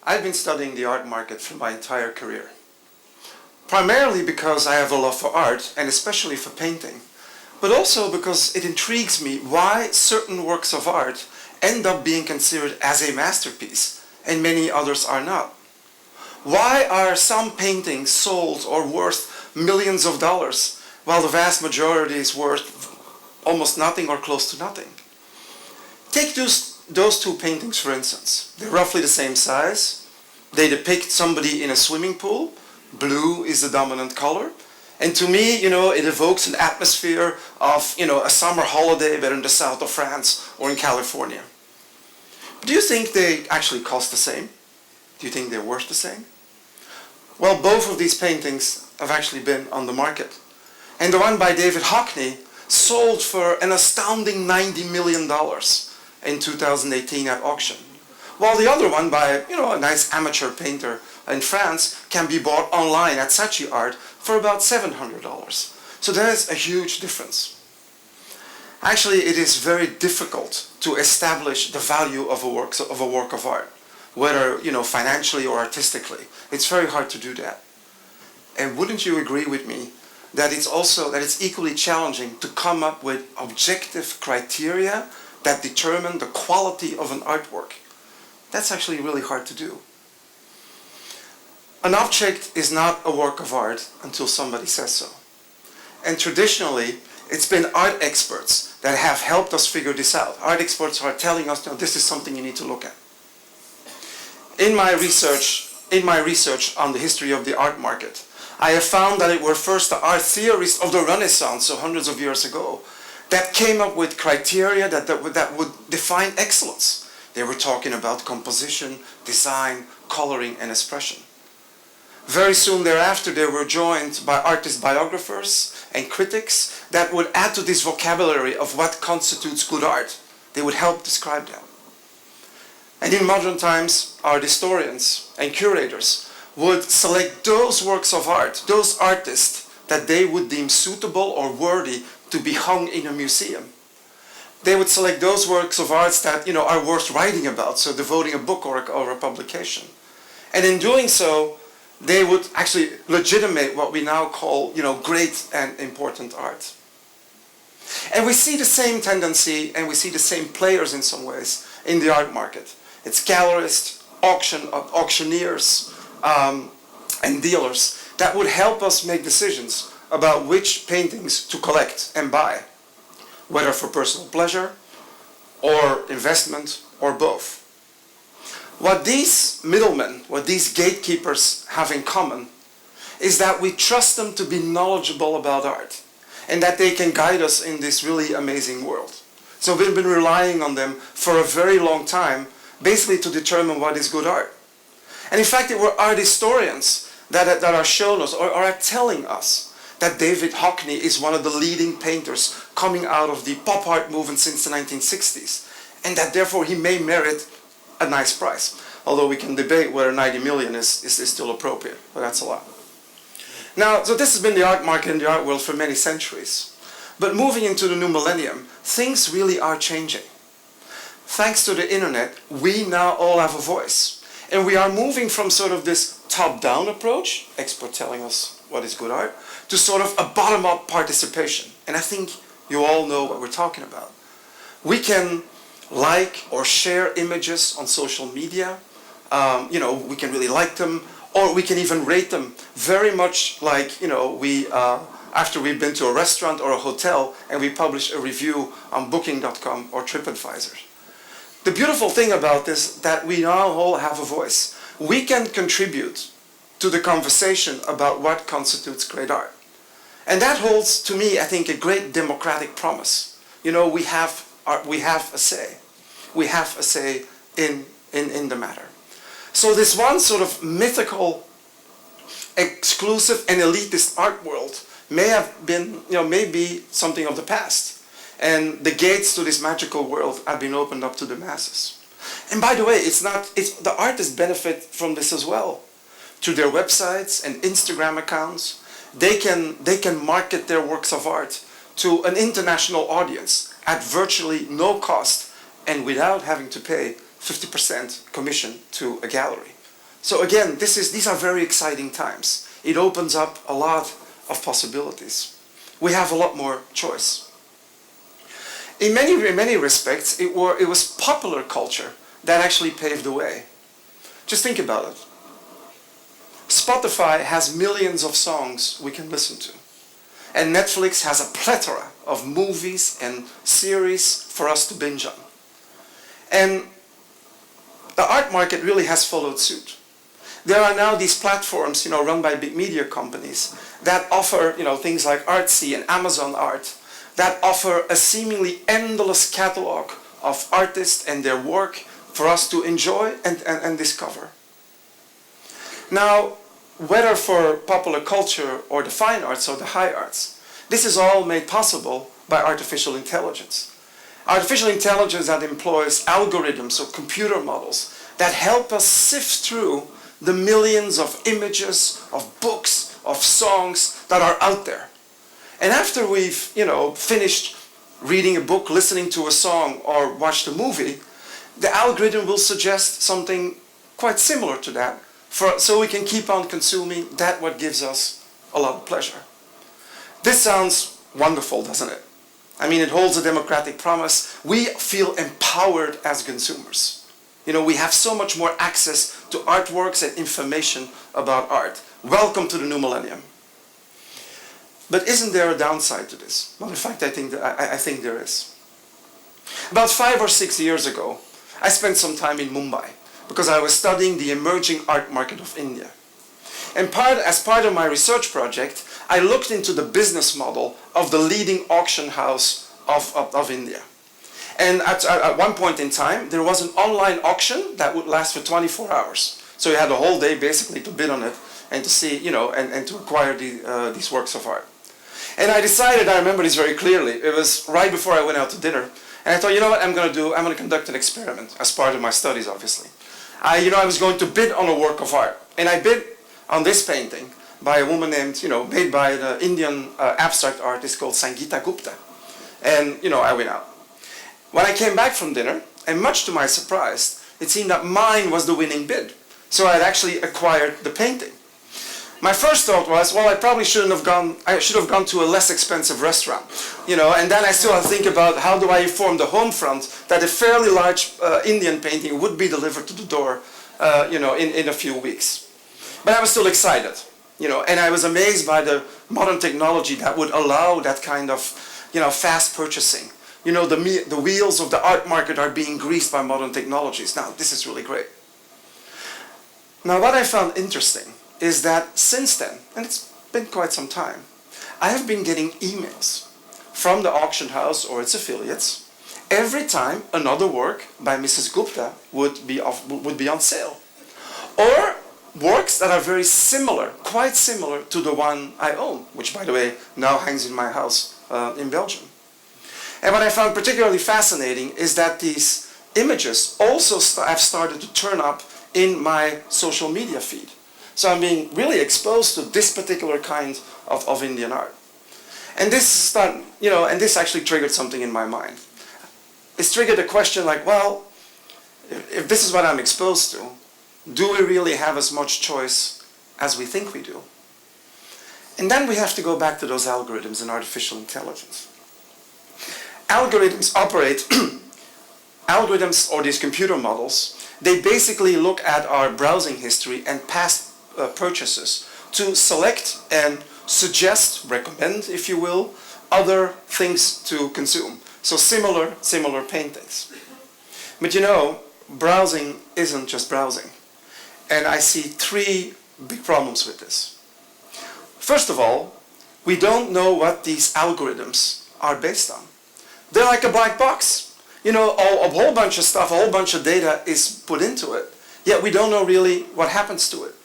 I've been studying the art market for my entire career. Primarily because I have a love for art, and especially for painting, but also because it intrigues me why certain works of art end up being considered as a masterpiece, and many others are not. Why are some paintings sold or worth millions of dollars, while the vast majority is worth almost nothing or close to nothing? Take those two paintings, for instance. They're roughly the same size. They depict somebody in a swimming pool. Blue is the dominant color. And to me, it evokes an atmosphere of, a summer holiday, but in the south of France or in California. Do you think they actually cost the same? Do you think they're worth the same? Well, both of these paintings have actually been on the market. And the one by David Hockney sold for an astounding $90 million in 2018 at auction. While the other one by, a nice amateur painter in France can be bought online at Saatchi Art for about $700. So there's a huge difference. Actually, it is very difficult to establish the value of a work of art, whether, financially or artistically. It's very hard to do that. And wouldn't you agree with me that it's equally challenging to come up with objective criteria that determine the quality of an artwork? That's actually really hard to do. An object is not a work of art until somebody says so. And traditionally, it's been art experts that have helped us figure this out. Art experts are telling us, this is something you need to look at. In my research on the history of the art market, I have found that it were first the art theorists of the Renaissance, so hundreds of years ago, that came up with criteria that would define excellence. They were talking about composition, design, coloring, and expression. Very soon thereafter, they were joined by artist biographers and critics that would add to this vocabulary of what constitutes good art. They would help describe that. And in modern times, art historians and curators would select those works of art, those artists that they would deem suitable or worthy to be hung in a museum. They would select those works of art that are worth writing about, so devoting a book or a publication. And in doing so, they would actually legitimate what we now call great and important art. And we see the same tendency, and we see the same players in some ways in the art market. It's gallerists, auctioneers, and dealers that would help us make decisions about which paintings to collect and buy, whether for personal pleasure or investment or both. What these middlemen, what these gatekeepers have in common is that we trust them to be knowledgeable about art and that they can guide us in this really amazing world. So we've been relying on them for a very long time, basically to determine what is good art. And in fact, it were art historians that are showing us or are telling us that David Hockney is one of the leading painters coming out of the pop art movement since the 1960s, and that therefore he may merit a nice price. Although we can debate whether 90 million is still appropriate, but that's a lot. Now, so this has been the art market in the art world for many centuries. But moving into the new millennium, things really are changing. Thanks to the internet, we now all have a voice. And we are moving from sort of this top-down approach, expert telling us what is good art, to sort of a bottom-up participation. And I think you all know what we're talking about. We can like or share images on social media. We can really like them, or we can even rate them very much like, after we've been to a restaurant or a hotel and we publish a review on Booking.com or TripAdvisor. The beautiful thing about this is that we now all have a voice. We can contribute to the conversation about what constitutes great art. And that holds, to me, I think, a great democratic promise. We have a say. We have a say in the matter. So this one sort of mythical, exclusive and elitist art world may have been, may be something of the past. And the gates to this magical world have been opened up to the masses. And by the way, the artists benefit from this as well. Through their websites and Instagram accounts, they can market their works of art to an international audience at virtually no cost and without having to pay 50% commission to a gallery. So again, these are very exciting times. It opens up a lot of possibilities. We have a lot more choice. In many respects, it was popular culture that actually paved the way. Just think about it. Spotify has millions of songs we can listen to. And Netflix has a plethora of movies and series for us to binge on. And the art market really has followed suit. There are now these platforms, run by big media companies that offer, things like Artsy and Amazon Art, that offer a seemingly endless catalog of artists and their work for us to enjoy and discover. Now, whether for popular culture or the fine arts or the high arts, this is all made possible by artificial intelligence. Artificial intelligence that employs algorithms or computer models that help us sift through the millions of images, of books, of songs that are out there. And after we've, finished reading a book, listening to a song, or watched a movie, the algorithm will suggest something quite similar to that, so we can keep on consuming that what gives us a lot of pleasure. This sounds wonderful, doesn't it? I mean, it holds a democratic promise. We feel empowered as consumers. We have so much more access to artworks and information about art. Welcome to the new millennium. But isn't there a downside to this? Well, in fact, I think there is. About 5 or 6 years ago, I spent some time in Mumbai because I was studying the emerging art market of India. And as part of my research project, I looked into the business model of the leading auction house of India. And at one point in time, there was an online auction that would last for 24 hours. So you had a whole day basically to bid on it and to see, and to acquire these works of art. And I decided, I remember this very clearly, it was right before I went out to dinner, and I thought, you know what I'm going to do? I'm going to conduct an experiment as part of my studies, obviously. I was going to bid on a work of art. And I bid on this painting by a woman named, made by the Indian abstract artist called Sangeeta Gupta. And, I went out. When I came back from dinner, and much to my surprise, it seemed that mine was the winning bid. So I had actually acquired the painting. My first thought was, well, I should have gone to a less expensive restaurant, and then I still had to think about how do I inform the home front that a fairly large Indian painting would be delivered to the door, in a few weeks. But I was still excited, and I was amazed by the modern technology that would allow that kind of, fast purchasing. The wheels of the art market are being greased by modern technologies. Now, this is really great. Now, what I found interesting is that since then, and it's been quite some time, I have been getting emails from the auction house or its affiliates every time another work by Mrs. Gupta would be on sale. Or works that are very similar, quite similar to the one I own, which, by the way, now hangs in my house in Belgium. And what I found particularly fascinating is that these images also have started to turn up in my social media feed. So I'm being really exposed to this particular kind of Indian art. And this actually triggered something in my mind. It's triggered a question like, well, if this is what I'm exposed to, do we really have as much choice as we think we do? And then we have to go back to those algorithms and artificial intelligence. Algorithms operate, algorithms or these computer models, they basically look at our browsing history and past purchases to select and suggest, recommend, if you will, other things to consume. So similar paintings. But browsing isn't just browsing. And I see 3 big problems with this. First of all, we don't know what these algorithms are based on. They're like a black box. A whole bunch of stuff, a whole bunch of data is put into it, yet we don't know really what happens to it.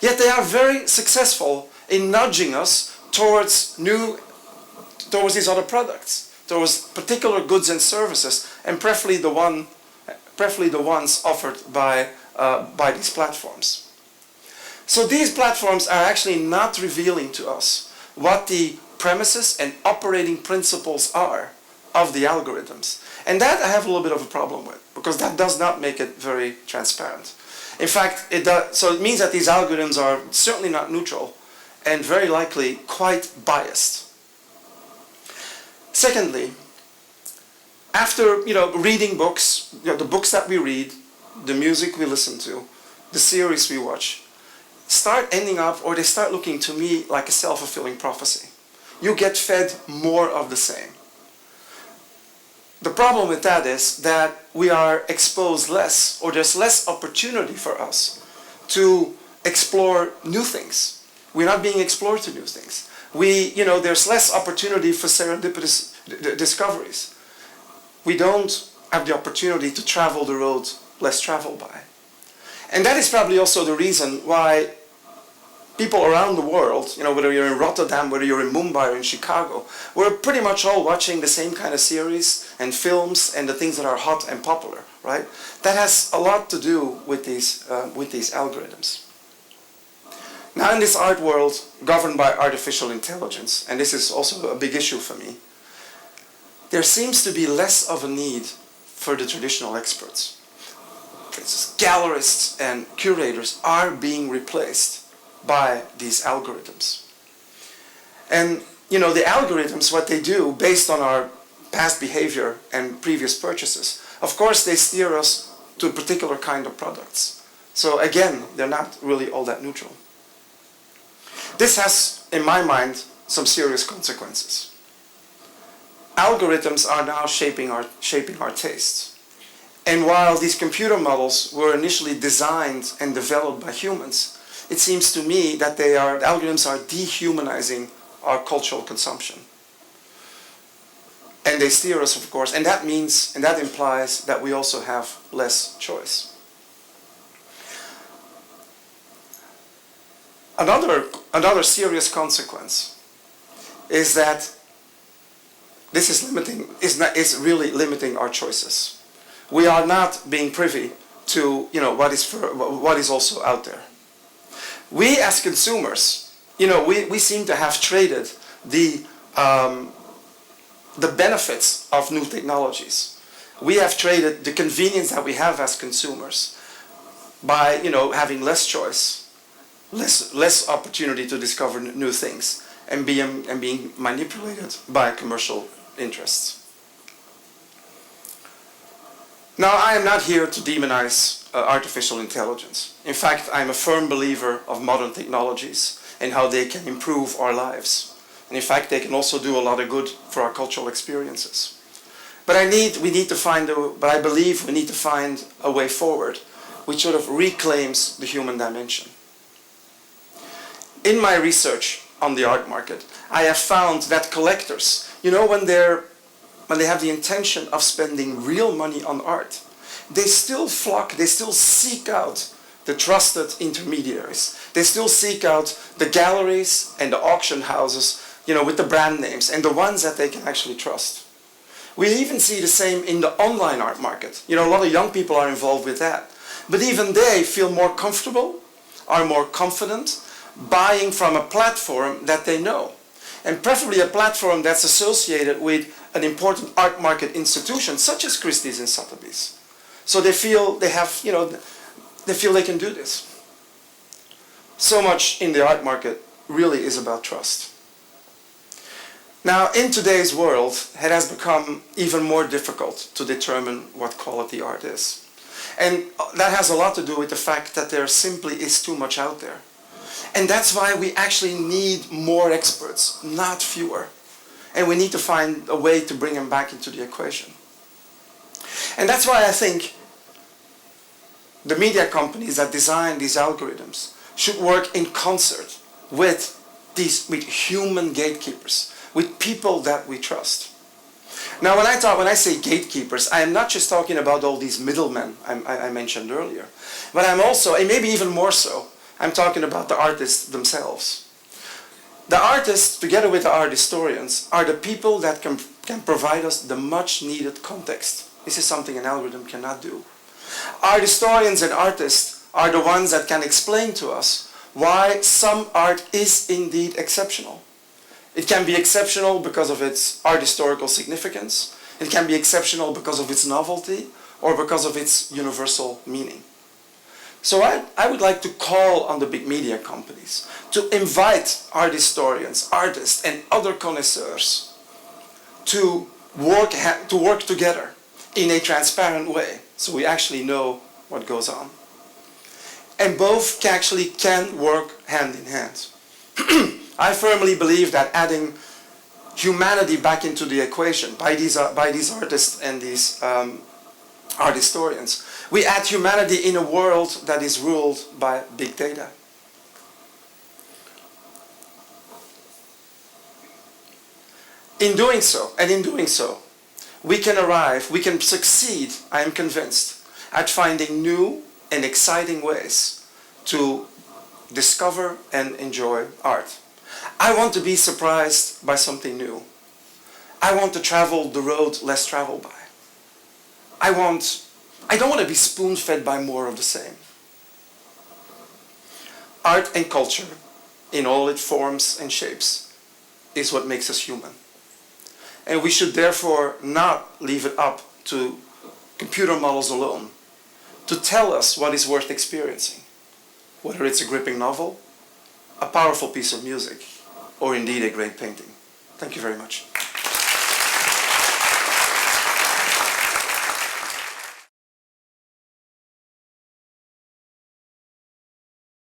Yet they are very successful in nudging us towards these other products, towards particular goods and services, and preferably the ones offered by these platforms. So these platforms are actually not revealing to us what the premises and operating principles are of the algorithms. And that I have a little bit of a problem with, because that does not make it very transparent. In fact, so it means that these algorithms are certainly not neutral and very likely quite biased. Secondly, after reading books, the books that we read, the music we listen to, the series we watch, they start looking to me like a self-fulfilling prophecy. You get fed more of the same. The problem with that is that we are exposed less, or there's less opportunity for us to explore new things. We're not being explored to new things. There's less opportunity for serendipitous discoveries. We don't have the opportunity to travel the road less traveled by. And that is probably also the reason why people around the world, whether you're in Rotterdam, whether you're in Mumbai or in Chicago, we're pretty much all watching the same kind of series and films and the things that are hot and popular, right? That has a lot to do with these algorithms. Now in this art world governed by artificial intelligence, and this is also a big issue for me, there seems to be less of a need for the traditional experts. For instance, gallerists and curators are being replaced by these algorithms. And the algorithms, what they do based on our past behavior and previous purchases, of course they steer us to a particular kind of products. So again, they're not really all that neutral. This has, in my mind, some serious consequences. Algorithms are now shaping our tastes. And while these computer models were initially designed and developed by humans, it seems to me that the algorithms are dehumanizing our cultural consumption. And they steer us, of course, and that implies that we also have less choice. Another serious consequence is that this is really limiting our choices. We are not being privy to what is also out there. We as consumers, we seem to have traded the benefits of new technologies. We have traded the convenience that we have as consumers by having less choice, less opportunity to discover new things, and being manipulated by commercial interests. Now, I am not here to demonize artificial intelligence. In fact, I'm a firm believer of modern technologies and how they can improve our lives. And in fact, they can also do a lot of good for our cultural experiences. But I believe we need to find a way forward which sort of reclaims the human dimension. In my research on the art market, I have found that collectors, when they have the intention of spending real money on art, they still seek out the trusted intermediaries. They still seek out the galleries and the auction houses, with the brand names and the ones that they can actually trust. We even see the same in the online art market. A lot of young people are involved with that. But even they feel more comfortable, are more confident, buying from a platform that they know. And preferably a platform that's associated with an important art market institution, such as Christie's and Sotheby's. So they feel they can do this. So much in the art market really is about trust. Now, in today's world, it has become even more difficult to determine what quality art is. And that has a lot to do with the fact that there simply is too much out there. And that's why we actually need more experts, not fewer. And we need to find a way to bring them back into the equation. And that's why I think the media companies that design these algorithms should work in concert with human gatekeepers, with people that we trust. Now, when I say gatekeepers, I am not just talking about all these middlemen I mentioned earlier, but I'm also, and maybe even more so, I'm talking about the artists themselves. The artists, together with the art historians, are the people that can provide us the much needed context. This is something an algorithm cannot do. Art historians and artists are the ones that can explain to us why some art is indeed exceptional. It can be exceptional because of its art historical significance. It can be exceptional because of its novelty or because of its universal meaning. So I would like to call on the big media companies to invite art historians, artists, and other connoisseurs to work together in a transparent way, so we actually know what goes on. And both actually can work hand in hand. I firmly believe that adding humanity back into the equation by these artists and these art historians, we add humanity in a world that is ruled by big data. In doing so, we can succeed, I am convinced, at finding new and exciting ways to discover and enjoy art. I want to be surprised by something new. I want to travel the road less traveled by. I don't want to be spoon-fed by more of the same. Art and culture, in all its forms and shapes, is what makes us human. And we should therefore not leave it up to computer models alone to tell us what is worth experiencing, whether it's a gripping novel, a powerful piece of music, or indeed a great painting. Thank you very much.